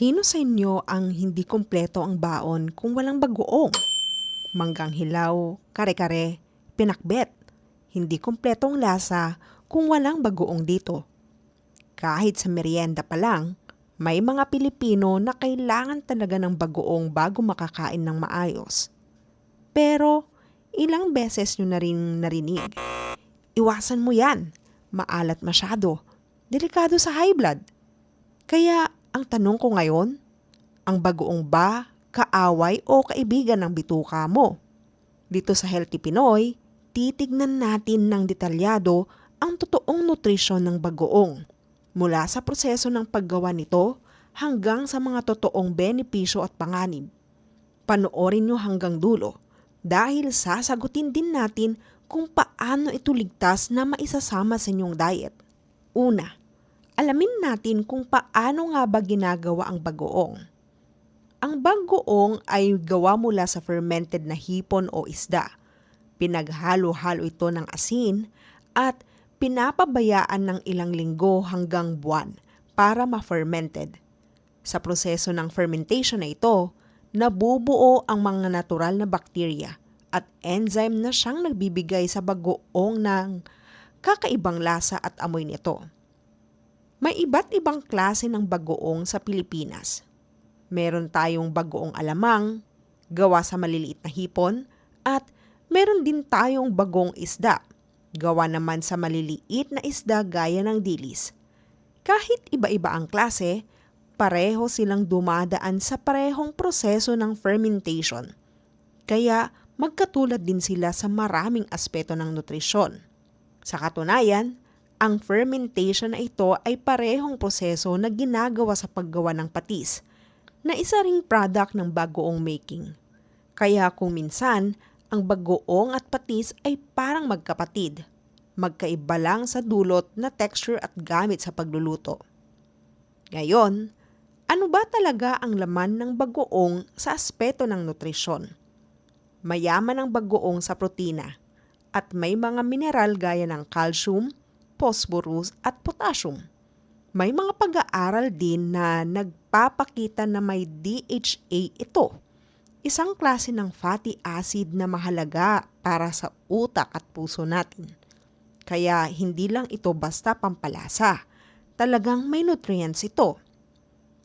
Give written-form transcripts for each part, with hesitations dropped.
Sino sa inyo ang hindi kumpleto ang baon kung walang bagoong? Manggang hilaw, kare-kare, pinakbet. Hindi kumpleto ang lasa kung walang bagoong dito. Kahit sa merienda pa lang, may mga Pilipino na kailangan talaga ng bagoong bago makakain ng maayos. Pero ilang beses nyo na rin narinig, iwasan mo yan, maalat masyado, delikado sa high blood. Kaya ang tanong ko ngayon, ang bagoong ba, kaaway o kaibigan ng bituka mo? Dito sa Healthy Pinoy, titignan natin ng detalyado ang totoong nutrisyon ng bagoong. Mula sa proseso ng paggawa nito hanggang sa mga totoong benepisyo at panganib. Panoorin nyo hanggang dulo dahil sasagutin din natin kung paano ito ligtas na maisasama sa inyong diet. Una, alamin natin kung paano nga ba ginagawa ang bagoong. Ang bagoong ay gawa mula sa fermented na hipon o isda. Pinaghalo-halo ito ng asin at pinapabayaan ng ilang linggo hanggang buwan para ma-fermented. Sa proseso ng fermentation na ito, nabubuo ang mga natural na bakterya at enzyme na siyang nagbibigay sa bagoong ng kakaibang lasa at amoy nito. May iba't ibang klase ng bagoong sa Pilipinas. Meron tayong bagoong alamang, gawa sa maliliit na hipon, at meron din tayong bagong isda, gawa naman sa maliliit na isda gaya ng dilis. Kahit iba-iba ang klase, pareho silang dumadaan sa parehong proseso ng fermentation. Kaya magkatulad din sila sa maraming aspeto ng nutrisyon. Sa katunayan, ang fermentation na ito ay parehong proseso na ginagawa sa paggawa ng patis, na isa ring product ng bagoong making. Kaya kung minsan, ang bagoong at patis ay parang magkapatid. Magkaiba lang sa dulot na texture at gamit sa pagluluto. Ngayon, ano ba talaga ang laman ng bagoong sa aspeto ng nutrisyon? Mayaman ang bagoong sa protina at may mga mineral gaya ng calcium, phosphorus at potassium. May mga pag-aaral din na nagpapakita na may DHA ito, isang klase ng fatty acid na mahalaga para sa utak at puso natin. Kaya hindi lang ito basta pampalasa, talagang may nutrients ito.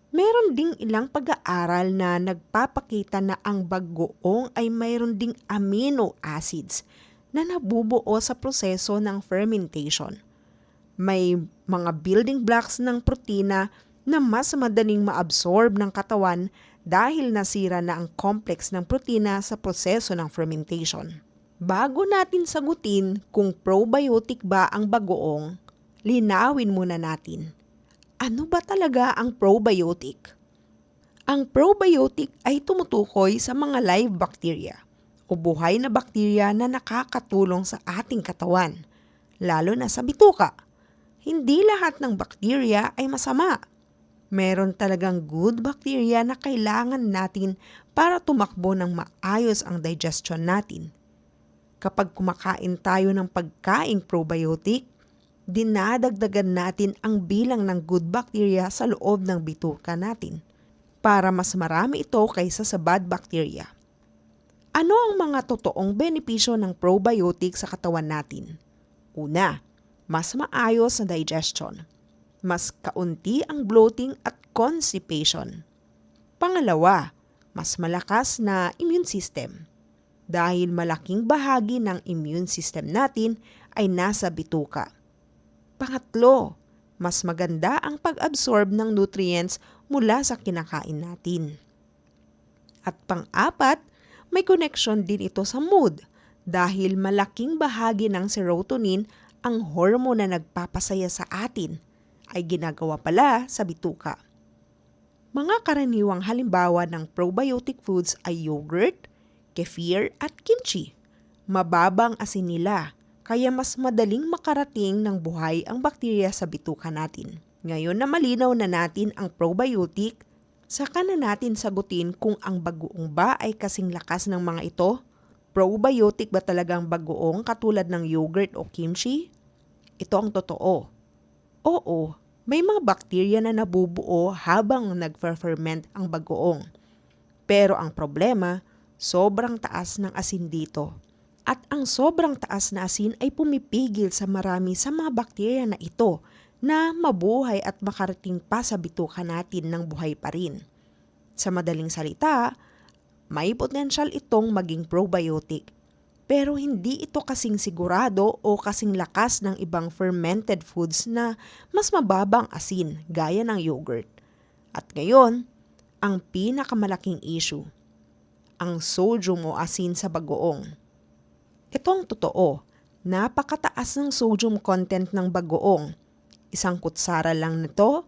Meron ding ilang pag-aaral na nagpapakita na ang bagoong ay mayroon ding amino acids na nabubuo sa proseso ng fermentation. May mga building blocks ng protina na mas madaling maabsorb ng katawan dahil nasira na ang complex ng protina sa proseso ng fermentation. Bago natin sagutin kung probiotic ba ang bagoong, linawin muna natin. Ano ba talaga ang probiotic? Ang probiotic ay tumutukoy sa mga live bacteria o buhay na bakterya na nakakatulong sa ating katawan, lalo na sa bituka. Hindi lahat ng bakterya ay masama. Meron talagang good bacteria na kailangan natin para tumakbo ng maayos ang digestion natin. Kapag kumakain tayo ng pagkaing probiotic, dinadagdagan natin ang bilang ng good bacteria sa loob ng bituka natin para mas marami ito kaysa sa bad bacteria. Ano ang mga totoong benepisyo ng probiotic sa katawan natin? Una, mas maayos na digestion. Mas kaunti ang bloating at constipation. Pangalawa, mas malakas na immune system. Dahil malaking bahagi ng immune system natin ay nasa bituka. Pangatlo, mas maganda ang pag-absorb ng nutrients mula sa kinakain natin. At pang-apat, may connection din ito sa mood dahil malaking bahagi ng serotonin, ang hormone na nagpapasaya sa atin, ay ginagawa pala sa bituka. Mga karaniwang halimbawa ng probiotic foods ay yogurt, kefir at kimchi. Mababang asin nila, kaya mas madaling makarating ng buhay ang bakterya sa bituka natin. Ngayon na malinaw na natin ang probiotic, saka na natin sagutin kung ang bagoong ba ay kasing lakas ng mga ito. Probiotic ba talagang bagoong katulad ng yogurt o kimchi? Ito ang totoo. Oo, May mga bakterya na nabubuo habang nagfer-ferment ang bagoong. Pero ang problema, sobrang taas ng asin dito. At ang sobrang taas na asin ay pumipigil sa marami sa mga bakterya na ito na mabuhay at makarating pa sa bituka natin ng buhay pa rin. Sa madaling salita, may potensyal itong maging probiotic. Pero hindi ito kasing sigurado o kasing lakas ng ibang fermented foods na mas mababang asin gaya ng yogurt. At ngayon, ang pinakamalaking issue, ang sodium o asin sa bagoong. Ito ang totoo, napakataas ng sodium content ng bagoong. Isang kutsara lang nito,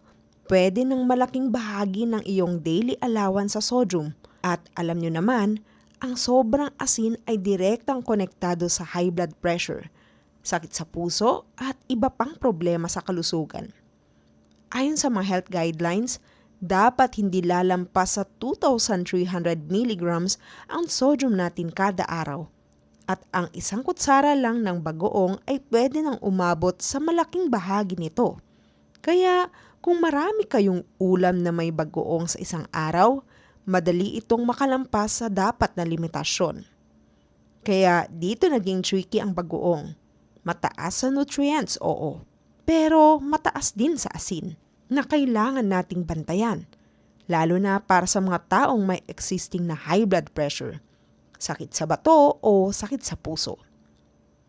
pwede ng malaking bahagi ng iyong daily allowance sa sodium. At alam nyo naman, ang sobrang asin ay direktang konektado sa high blood pressure, sakit sa puso at iba pang problema sa kalusugan. Ayon sa mga health guidelines, dapat hindi lalampas sa 2,300 mg ang sodium natin kada araw. At ang isang kutsara lang ng bagoong ay pwede nang umabot sa malaking bahagi nito. Kaya kung marami kayong ulam na may bagoong sa isang araw, madali itong makalampas sa dapat na limitasyon. Kaya dito naging tricky ang bagoong. Mataas sa nutrients, oo. Pero mataas din sa asin na kailangan nating bantayan. Lalo na para sa mga taong may existing na high blood pressure, sakit sa bato o sakit sa puso.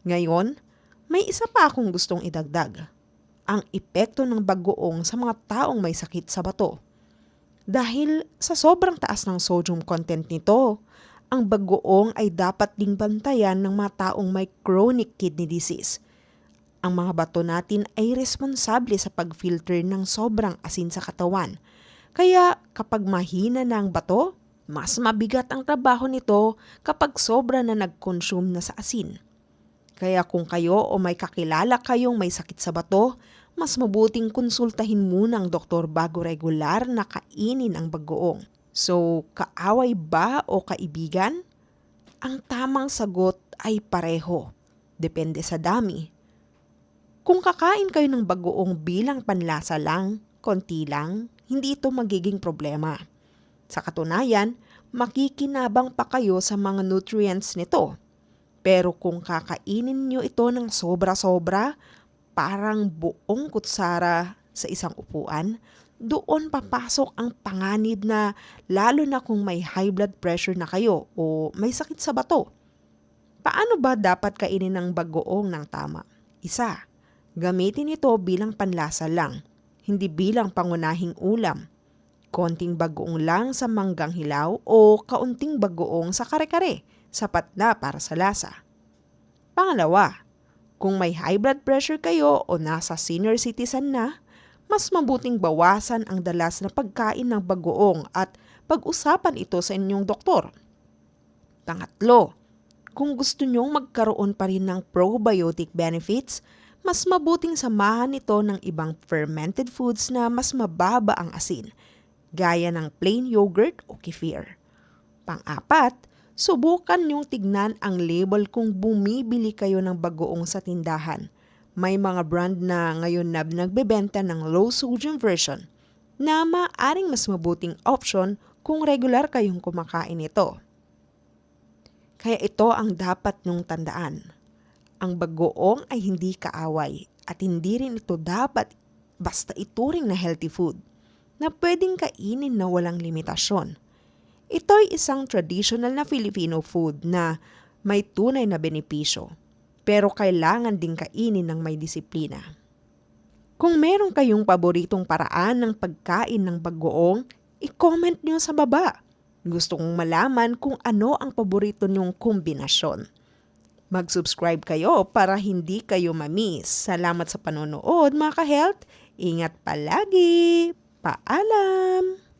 Ngayon, may isa pa akong gustong idagdag. Ang epekto ng bagoong sa mga taong may sakit sa bato. Dahil sa sobrang taas ng sodium content nito, ang bagoong ay dapat ding bantayan ng mga taong may chronic kidney disease. Ang mga bato natin ay responsable sa pag-filter ng sobrang asin sa katawan. Kaya kapag mahina na ang bato, mas mabigat ang trabaho nito kapag sobra na nag-consume na sa asin. Kaya kung kayo o may kakilala kayong may sakit sa bato, mas mabuting konsultahin muna ang doktor bago regular na kainin ang bagoong. So, kaaway ba o kaibigan? Ang tamang sagot ay pareho. Depende sa dami. Kung kakain kayo ng bagoong bilang panlasa lang, konti lang, hindi ito magiging problema. Sa katunayan, makikinabang pa kayo sa mga nutrients nito. Pero kung kakainin nyo ito ng sobra-sobra, parang buong kutsara sa isang upuan, doon papasok ang panganib na lalo na kung may high blood pressure na kayo o may sakit sa bato. Paano ba dapat kainin ng bagoong ng tama? Isa, gamitin ito bilang panlasa lang, hindi bilang pangunahing ulam. Konting bagoong lang sa manggang hilaw o kaunting bagoong sa kare-kare, sapat na para sa lasa. Pangalawa, kung may high blood pressure kayo o nasa senior citizen na, mas mabuting bawasan ang dalas na pagkain ng bagoong at pag-usapan ito sa inyong doktor. Pangatlo, kung gusto nyong magkaroon pa rin ng probiotic benefits, mas mabuting samahan ito ng ibang fermented foods na mas mababa ang asin, gaya ng plain yogurt o kefir. Pang-apat, subukan niyong tignan ang label kung bumibili kayo ng bagoong sa tindahan. May mga brand na ngayon na nagbebenta ng low sodium version na maaaring mas mabuting option kung regular kayong kumakain ito. Kaya ito ang dapat niyong tandaan. Ang bagoong ay hindi kaaway at hindi rin ito dapat basta ituring na healthy food na pwedeng kainin na walang limitasyon. Ito'y isang traditional na Filipino food na may tunay na benepisyo, pero kailangan ding kainin ng may disiplina. Kung meron kayong paboritong paraan ng pagkain ng bagoong, i-comment nyo sa baba. Gusto kong malaman kung ano ang paborito nyong kombinasyon. Mag-subscribe kayo para hindi kayo mamiss. Salamat sa panonood mga ka-health. Ingat palagi. Paalam!